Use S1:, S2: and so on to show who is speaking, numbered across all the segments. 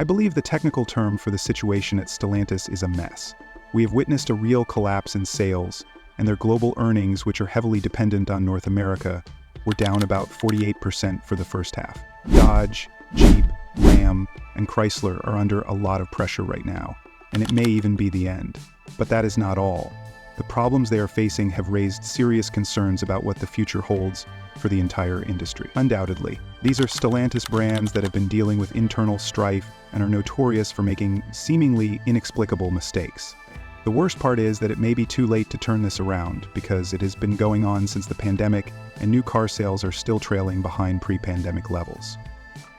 S1: I believe the technical term for the situation at Stellantis is a mess. We have witnessed a real collapse in sales, and their global earnings, which are heavily dependent on North America, were down about 48% for the first half. Dodge, Jeep, Ram, and Chrysler are under a lot of pressure right now, and it may even be the end. But that is not all. The problems they are facing have raised serious concerns about what the future holds for the entire industry. Undoubtedly, these are Stellantis brands that have been dealing with internal strife and are notorious for making seemingly inexplicable mistakes. The worst part is that it may be too late to turn this around, because it has been going on since the pandemic and new car sales are still trailing behind pre-pandemic levels.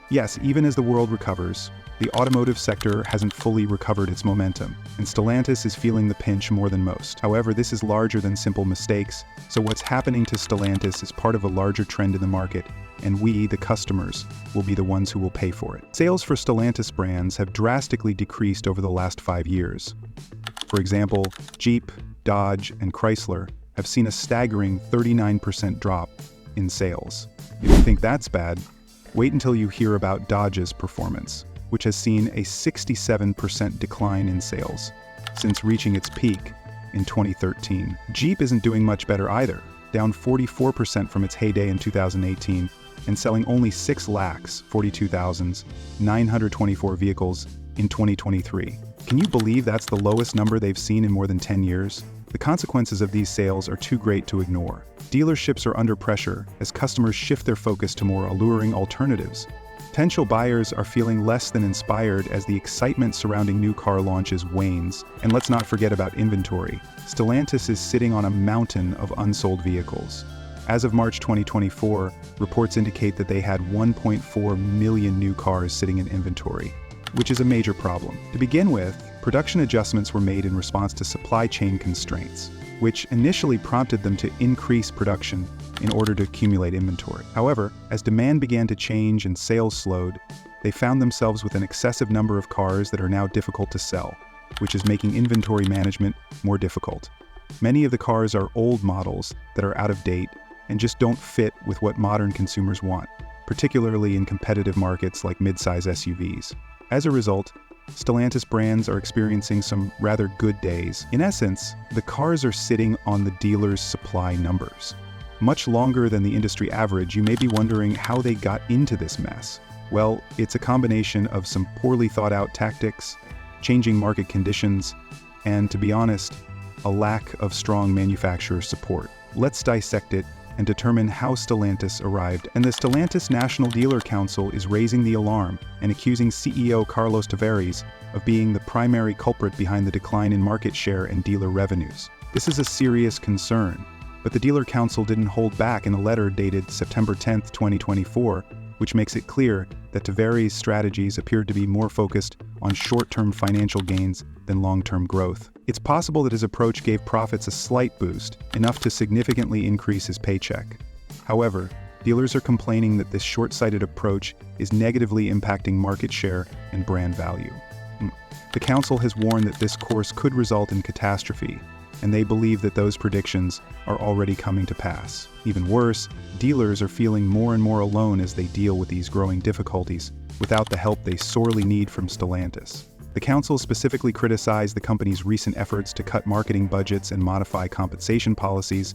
S1: Yes, even as the world recovers, the automotive sector hasn't fully recovered its momentum, and Stellantis is feeling the pinch more than most. However, this is larger than simple mistakes, so what's happening to Stellantis is part of a larger trend in the market, and we, the customers, will be the ones who will pay for it. Sales for Stellantis brands have drastically decreased over the last 5 years. For example, Jeep, Dodge, and Chrysler have seen a staggering 39% drop in sales. If you think that's bad, wait until you hear about Dodge's performance, which has seen a 67% decline in sales since reaching its peak in 2013. Jeep isn't doing much better either, down 44% from its heyday in 2018 and selling only 6,42,924 vehicles in 2023. Can you believe that's the lowest number they've seen in more than 10 years? The consequences of these sales are too great to ignore. Dealerships are under pressure as customers shift their focus to more alluring alternatives. Potential buyers are feeling less than inspired as the excitement surrounding new car launches wanes. And let's not forget about inventory. Stellantis is sitting on a mountain of unsold vehicles. As of March 2024, reports indicate that they had 1.4 million new cars sitting in inventory, which is a major problem. To begin with, production adjustments were made in response to supply chain constraints, which initially prompted them to increase production in order to accumulate inventory. However, as demand began to change and sales slowed, they found themselves with an excessive number of cars that are now difficult to sell, which is making inventory management more difficult. Many of the cars are old models that are out of date and just don't fit with what modern consumers want, particularly in competitive markets like mid-size SUVs. As a result, Stellantis brands are experiencing some rather good days. In essence, the cars are sitting on the dealers' supply numbers. Much longer than the industry average, you may be wondering how they got into this mess. Well, it's a combination of some poorly thought out tactics, changing market conditions, and, to be honest, a lack of strong manufacturer support. Let's dissect it and determine how Stellantis arrived. And the Stellantis National Dealer Council is raising the alarm and accusing CEO Carlos Tavares of being the primary culprit behind the decline in market share and dealer revenues. This is a serious concern, but the Dealer Council didn't hold back in a letter dated September 10, 2024, which makes it clear that Tavares' strategies appeared to be more focused on short-term financial gains than long-term growth. It's possible that his approach gave profits a slight boost, enough to significantly increase his paycheck. However, dealers are complaining that this short-sighted approach is negatively impacting market share and brand value. The council has warned that this course could result in catastrophe, and they believe that those predictions are already coming to pass. Even worse, dealers are feeling more and more alone as they deal with these growing difficulties without the help they sorely need from Stellantis. The council specifically criticized the company's recent efforts to cut marketing budgets and modify compensation policies,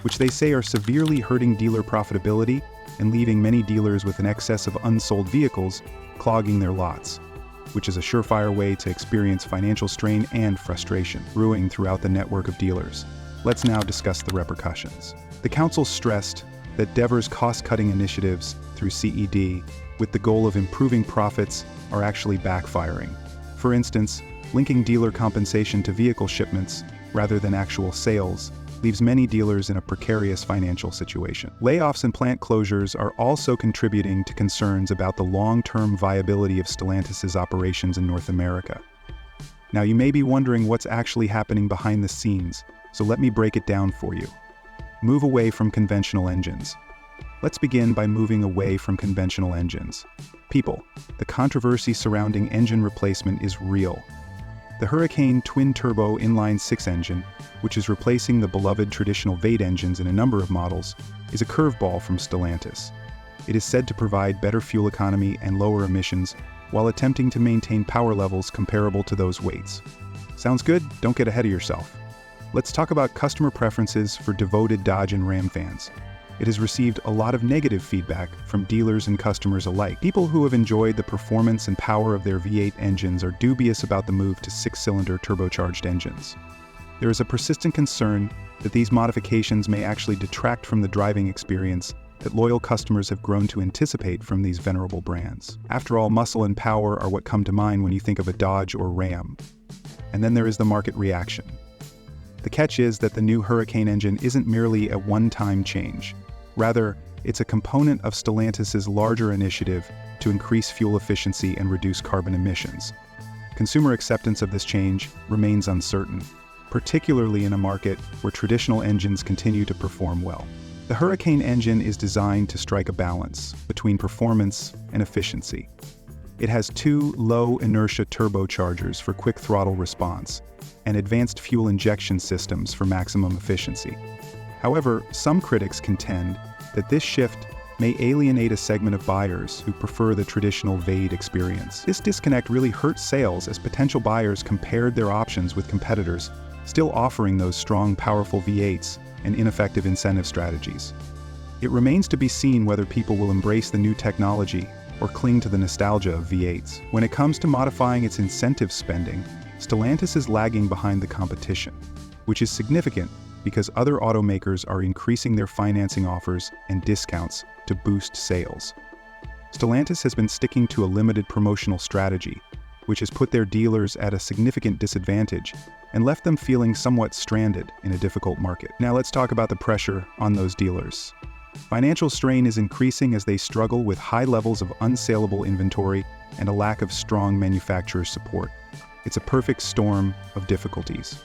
S1: which they say are severely hurting dealer profitability and leaving many dealers with an excess of unsold vehicles clogging their lots, which is a surefire way to experience financial strain and frustration, brewing throughout the network of dealers. Let's now discuss the repercussions. The council stressed that Devers' cost-cutting initiatives through CED, with the goal of improving profits, are actually backfiring. For instance, linking dealer compensation to vehicle shipments rather than actual sales leaves many dealers in a precarious financial situation. Layoffs and plant closures are also contributing to concerns about the long-term viability of Stellantis' operations in North America. Now, you may be wondering what's actually happening behind the scenes, so let me break it down for you. Move away from conventional engines. Let's begin by moving away from conventional engines. People, the controversy surrounding engine replacement is real. The Hurricane twin-turbo inline-six engine, which is replacing the beloved traditional V8 engines in a number of models, is a curveball from Stellantis. It is said to provide better fuel economy and lower emissions while attempting to maintain power levels comparable to those weights. Sounds good? Don't get ahead of yourself. Let's talk about customer preferences for devoted Dodge and Ram fans. It has received a lot of negative feedback from dealers and customers alike. People who have enjoyed the performance and power of their V8 engines are dubious about the move to six-cylinder turbocharged engines. There is a persistent concern that these modifications may actually detract from the driving experience that loyal customers have grown to anticipate from these venerable brands. After all, muscle and power are what come to mind when you think of a Dodge or Ram. And then there is the market reaction. The catch is that the new Hurricane engine isn't merely a one-time change. Rather, it's a component of Stellantis' larger initiative to increase fuel efficiency and reduce carbon emissions. Consumer acceptance of this change remains uncertain, particularly in a market where traditional engines continue to perform well. The Hurricane engine is designed to strike a balance between performance and efficiency. It has two low-inertia turbochargers for quick throttle response and advanced fuel injection systems for maximum efficiency. However, some critics contend that this shift may alienate a segment of buyers who prefer the traditional V8 experience. This disconnect really hurt sales as potential buyers compared their options with competitors, still offering those strong, powerful V8s and ineffective incentive strategies. It remains to be seen whether people will embrace the new technology or cling to the nostalgia of V8s. When it comes to modifying its incentive spending, Stellantis is lagging behind the competition, which is significant because other automakers are increasing their financing offers and discounts to boost sales. Stellantis has been sticking to a limited promotional strategy, which has put their dealers at a significant disadvantage and left them feeling somewhat stranded in a difficult market. Now let's talk about the pressure on those dealers. Financial strain is increasing as they struggle with high levels of unsaleable inventory and a lack of strong manufacturer support. It's a perfect storm of difficulties.